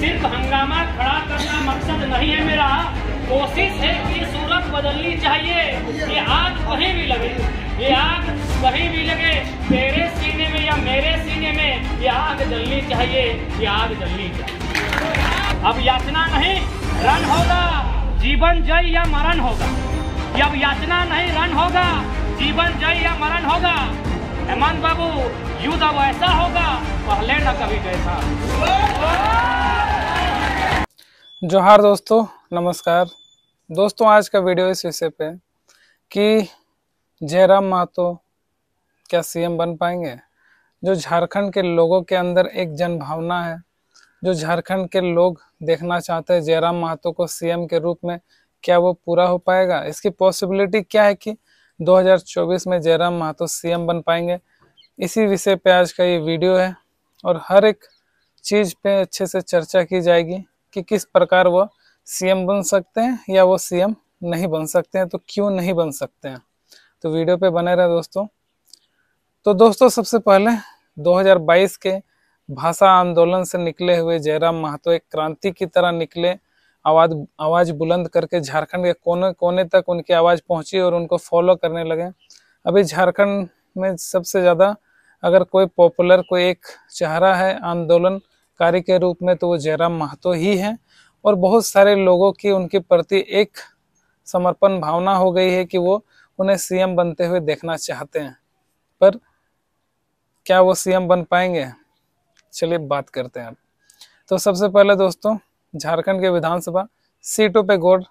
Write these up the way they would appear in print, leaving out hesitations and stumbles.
सिर्फ हंगामा खड़ा करना मकसद नहीं है मेरा, कोशिश है कि सूरत बदलनी चाहिए। ये आग कहीं भी लगे, ये आग कहीं भी लगे, तेरे सीने में या मेरे सीने में ये आग जलनी चाहिए, ये आग जलनी चाहिए। अब याचना नहीं रण होगा, जीवन जय या मरण होगा। अब याचना नहीं रण होगा, जीवन जय या मरण होगा। हेमंत बाबू, युद्ध अब ऐसा होगा, पहले न कभी जैसा। जोहार दोस्तों, नमस्कार दोस्तों। आज का वीडियो इस विषय पे कि जयराम महतो क्या सीएम बन पाएंगे। जो झारखंड के लोगों के अंदर एक जन भावना है, जो झारखंड के लोग देखना चाहते हैं जयराम महतो को सीएम के रूप में, क्या वो पूरा हो पाएगा? इसकी पॉसिबिलिटी क्या है कि 2024 में जयराम महतो सीएम बन पाएंगे? इसी विषय पे आज का ये वीडियो है और हर एक चीज़ पे अच्छे से चर्चा की जाएगी कि किस प्रकार वो सीएम बन सकते हैं या वो सीएम नहीं बन सकते हैं, तो क्यों नहीं बन सकते हैं। तो वीडियो पे बने रहे दोस्तों। तो दोस्तों, सबसे पहले 2022 के भाषा आंदोलन से निकले हुए जयराम महतो एक क्रांति की तरह निकले, आवाज बुलंद करके झारखंड के कोने कोने तक उनकी आवाज़ पहुंची और उनको फॉलो करने लगे। अभी झारखंड में सबसे ज़्यादा अगर कोई पॉपुलर कोई एक चेहरा है आंदोलनकारी के रूप में, तो वो जयराम महतो ही है। और बहुत सारे लोगों की उनके प्रति एक समर्पण भावना हो गई है कि वो उन्हें सीएम बनते हुए देखना चाहते हैं। पर क्या वो सीएम बन पाएंगे? चलिए बात करते हैं। तो सबसे पहले दोस्तों, झारखंड के विधानसभा सीटों पे गौर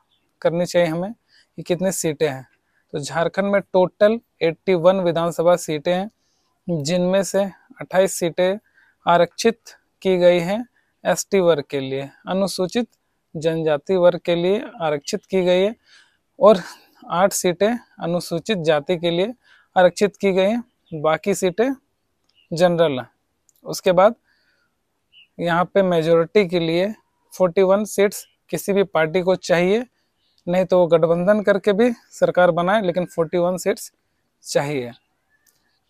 करनी चाहिए हमें कि कितनी सीटें हैं। तो झारखंड में टोटल 81 विधानसभा सीटें हैं, जिनमें से 28 सीटें आरक्षित की गई हैं एसटी वर्ग के लिए, अनुसूचित जनजाति वर्ग के लिए आरक्षित की गई है, और 8 सीटें अनुसूचित जाति के लिए आरक्षित की गई हैं। बाकी सीटें जनरल हैं। उसके बाद यहाँ पे मेजोरिटी के लिए 41 सीट्स किसी भी पार्टी को चाहिए, नहीं तो वो गठबंधन करके भी सरकार बनाए, लेकिन 41 सीट्स चाहिए।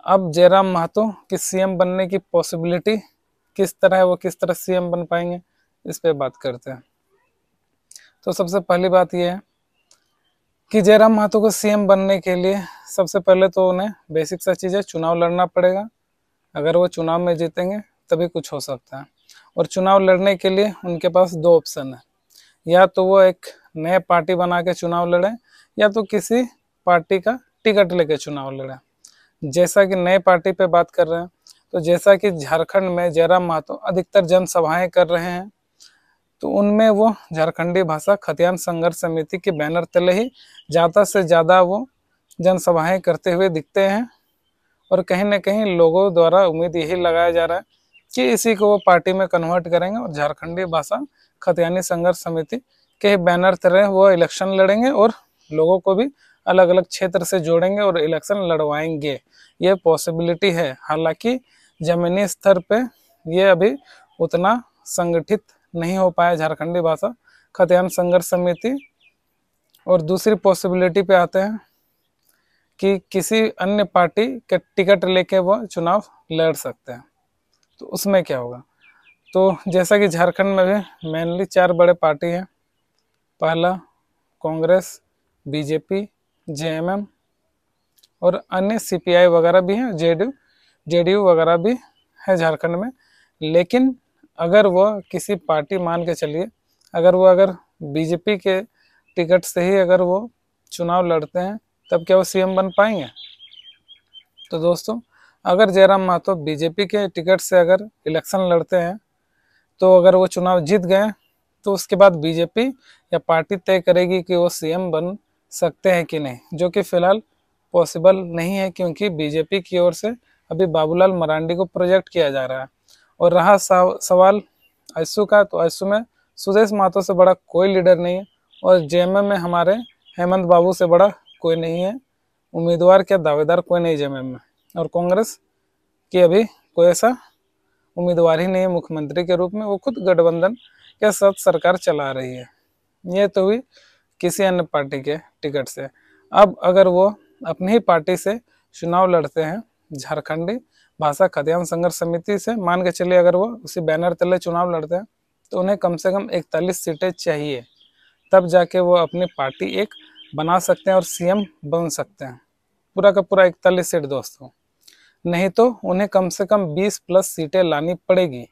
अब जयराम महतो की सीएम बनने की पॉसिबिलिटी किस तरह है, वो किस तरह सीएम बन पाएंगे, इस पे बात करते हैं। तो सबसे पहली बात यह है कि जयराम महतो को सीएम बनने के लिए सबसे पहले तो उन्हें बेसिक सा चीज़ है, चुनाव लड़ना पड़ेगा। अगर वो चुनाव में जीतेंगे तभी कुछ हो सकता है। और चुनाव लड़ने के लिए उनके पास 2 ऑप्शन है, या तो वो एक नए पार्टी बना के चुनाव लड़े, या तो किसी पार्टी का टिकट लेके चुनाव लड़े। जैसा कि नए पार्टी पे बात कर रहे हैं, तो जैसा कि झारखंड में जयराम महतो अधिकतर जनसभाएं कर रहे हैं, तो उनमें वो झारखंडी भाषा खतियान संघर्ष समिति के बैनर तले ही ज़्यादा से ज़्यादा वो जनसभाएं करते हुए दिखते हैं। और कहीं ना कहीं लोगों द्वारा उम्मीद यही लगाया जा रहा है कि इसी को वो पार्टी में कन्वर्ट करेंगे और झारखंडी भाषा खतियानी संघर्ष समिति के बैनर तले वो इलेक्शन लड़ेंगे और लोगों को भी अलग अलग क्षेत्र से जोड़ेंगे और इलेक्शन लड़वाएंगे। ये पॉसिबिलिटी है। हालांकि जमीनी स्तर पे ये अभी उतना संगठित नहीं हो पाया झारखंडी भाषा खतियान संघर्ष समिति। और दूसरी पॉसिबिलिटी पे आते हैं कि किसी अन्य पार्टी के टिकट लेके वो चुनाव लड़ सकते हैं। तो उसमें क्या होगा? तो जैसा कि झारखंड में भी मेनली 4 बड़े पार्टी हैं। पहला कांग्रेस, बीजेपी, जेएमएम और अन्य सीपीआई वगैरह भी हैं, जेडीयू वगैरह भी है झारखंड में। लेकिन अगर वो किसी पार्टी, मान के चलिए अगर बीजेपी के टिकट से ही अगर वो चुनाव लड़ते हैं, तब क्या वो सीएम बन पाएंगे? तो दोस्तों, अगर जयराम महतो बीजेपी के टिकट से अगर इलेक्शन लड़ते हैं, तो अगर वो चुनाव जीत गए, तो उसके बाद बीजेपी या पार्टी तय करेगी कि वो सीएम बन सकते हैं कि नहीं, जो कि फिलहाल पॉसिबल नहीं है, क्योंकि बीजेपी की ओर से अभी बाबूलाल मरांडी को प्रोजेक्ट किया जा रहा है। और रहा सवाल आयसू का, तो आयसू में सुदेश महतो से बड़ा कोई लीडर नहीं है, और जेएमएम में हमारे हेमंत बाबू से बड़ा कोई नहीं है, उम्मीदवार क्या दावेदार कोई नहीं जेएमएम में। और कांग्रेस की अभी कोई ऐसा उम्मीदवार ही नहीं है मुख्यमंत्री के रूप में, वो खुद गठबंधन के साथ सरकार चला रही है। ये तो हुई किसी अन्य पार्टी के टिकट से। अब अगर वो अपनी ही पार्टी से चुनाव लड़ते हैं, झारखंडी भाषा खतियान संघर्ष समिति से, मान के चलिए अगर वो उसी बैनर तले चुनाव लड़ते हैं, तो उन्हें कम से कम 41 सीटें चाहिए, तब जाके वो अपनी पार्टी एक बना सकते हैं और सीएम बन सकते हैं। पूरा का पूरा 41 सीट दोस्तों, नहीं तो उन्हें कम से कम 20+ सीटें लानी पड़ेगी,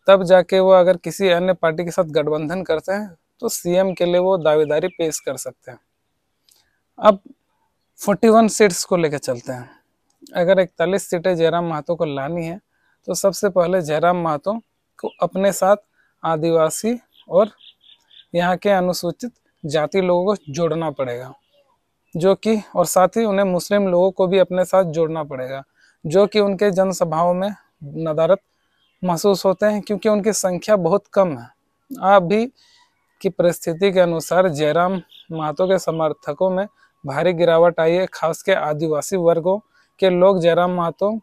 तब जाके वो अगर किसी अन्य पार्टी के साथ गठबंधन करते हैं तो सीएम के लिए वो दावेदारी पेश कर सकते हैं। अब 41 सीट्स को लेकर चलते हैं। अगर 41 सीटें जयराम महतो को लानी है तो सबसे पहले जयराम महतो को अपने साथ आदिवासी और यहाँ के अनुसूचित जाति लोगों को जोड़ना पड़ेगा, जो कि और साथ ही उन्हें मुस्लिम लोगों को भी अपने साथ जोड़ना पड़ेगा, जो कि उनके जनसभाओं में नदारत महसूस होते हैं क्योंकि उनकी संख्या बहुत कम है। अभी की परिस्थिति के अनुसार जयराम महतो के समर्थकों में भारी गिरावट आई है, खासकर आदिवासी वर्गों के लोग जयराम महतो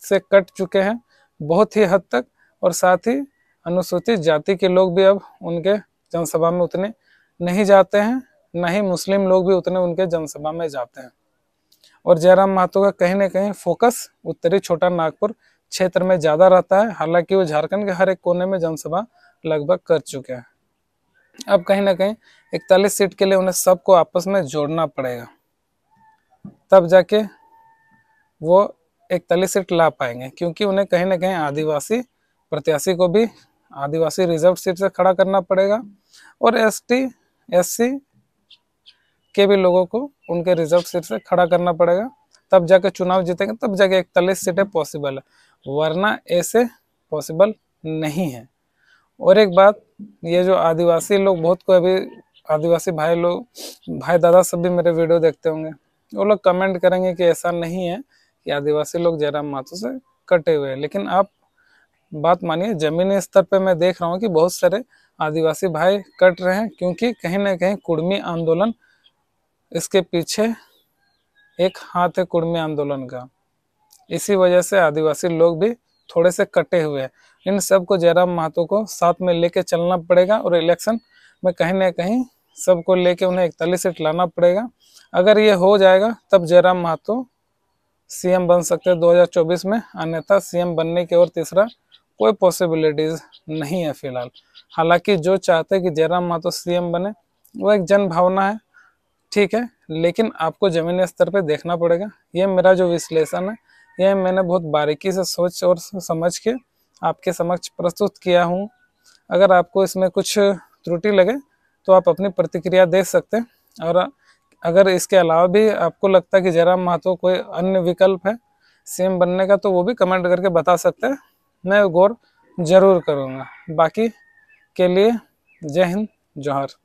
से कट चुके हैं बहुत ही हद तक, और साथ ही अनुसूचित जाति के लोग भी अब उनके जनसभा में उतने नहीं जाते हैं, न ही मुस्लिम लोग भी उतने उनके जनसभा में जाते हैं। और जयराम महतो का कहीं ना कहीं फोकस उत्तरी छोटा नागपुर क्षेत्र में ज़्यादा रहता है, हालांकि वो झारखंड के हर एक कोने में जनसभा लगभग कर चुके हैं। अब कहीं ना कहीं 41 सीट के लिए उन्हें सबको आपस में जोड़ना पड़ेगा, तब जाके वो 41 सीट ला पाएंगे, क्योंकि उन्हें कहीं ना कहीं आदिवासी प्रत्याशी को भी आदिवासी रिजर्व सीट से खड़ा करना पड़ेगा और एसटी एससी के भी लोगों को उनके रिजर्व सीट से खड़ा करना पड़ेगा, तब जाके चुनाव जीतेंगे, तब जाके 41 सीटें पॉसिबल है, वरना ऐसे पॉसिबल नहीं है। और एक बात, ये जो आदिवासी लोग, बहुत को अभी आदिवासी भाई दादा सब भी मेरे वीडियो देखते होंगे, वो लोग कमेंट करेंगे कि ऐसा नहीं है कि आदिवासी लोग जयराम महतो से कटे हुए हैं, लेकिन आप बात मानिए, जमीनी स्तर पे मैं देख रहा हूँ कि बहुत सारे आदिवासी भाई कट रहे हैं, क्योंकि कहीं ना कहीं कुर्मी आंदोलन इसके पीछे एक हाथ है, कुर्मी आंदोलन का। इसी वजह से आदिवासी लोग भी थोड़े से कटे हुए हैं। इन सब को जयराम महतो को साथ में लेके चलना पड़ेगा और इलेक्शन में कहीं ना कहीं सबको लेके उन्हें 41 सीट लाना पड़ेगा। अगर ये हो जाएगा तब जयराम महतो सीएम बन सकते हैं 2024 में, अन्यथा सीएम बनने की और तीसरा कोई पॉसिबिलिटीज नहीं है फिलहाल। हालांकि जो चाहते हैं कि जयराम महतो सीएम बने वो एक जन भावना है, ठीक है, लेकिन आपको जमीनी स्तर पे देखना पड़ेगा। ये मेरा जो विश्लेषण है, ये मैंने बहुत बारीकी से सोच और समझ के आपके समक्ष प्रस्तुत किया हूँ। अगर आपको इसमें कुछ त्रुटि लगे तो आप अपनी प्रतिक्रिया दे सकते हैं, और अगर इसके अलावा भी आपको लगता है कि जयराम महतो कोई अन्य विकल्प है सीएम बनने का, तो वो भी कमेंट करके बता सकते हैं, मैं गौर जरूर करूँगा। बाकी के लिए जय हिंद, जोहार।